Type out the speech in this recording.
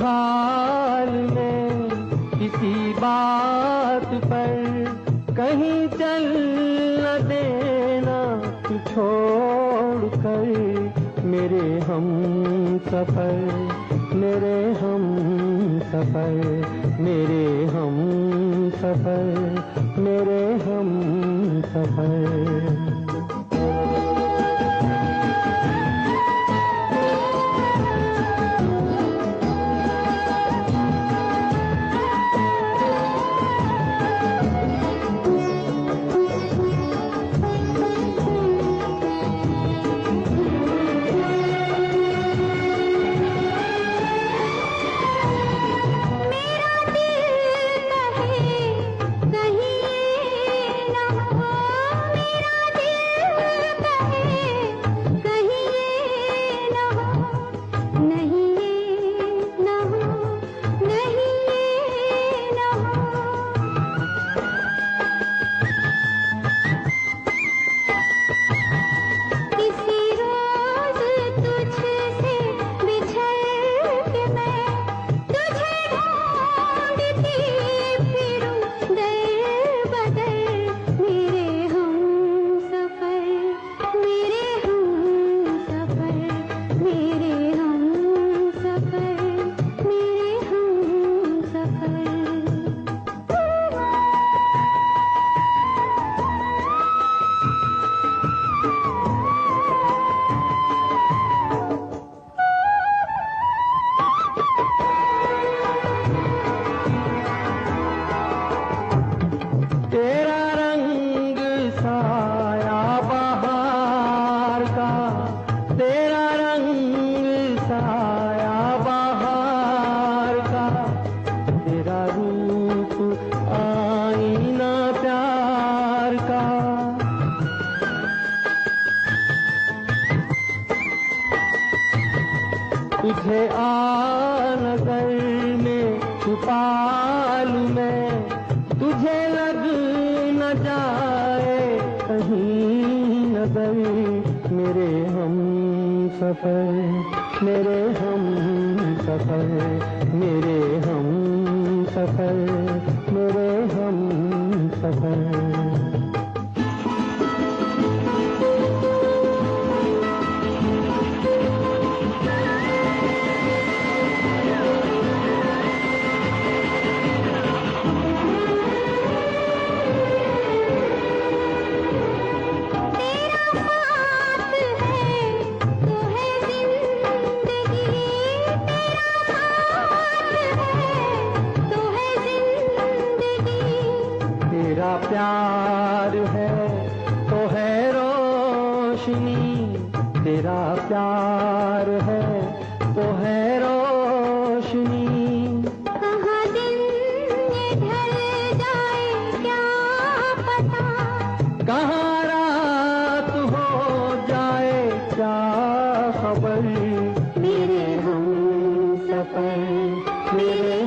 हाल में किसी बात पर कहीं चल न देना तू छोड़ कर मेरे हम सफर, मेरे हम सफर, मेरे हम सफर, मेरे हम सफर। तुझे नजर में छुपा लूं मैं, तुझे लग न जाए कहीं नजर मेरे हम सफर, मेरे हम सफर, मेरे हम सफर, मेरे हम सफर। तेरा प्यार है तो है रोशनी, तेरा प्यार है तो है रोशनी। कहाँ दिन ये ढल जाए क्या पता, कहाँ रात हो जाए क्या खबर, मेरे हम सफर, मेरे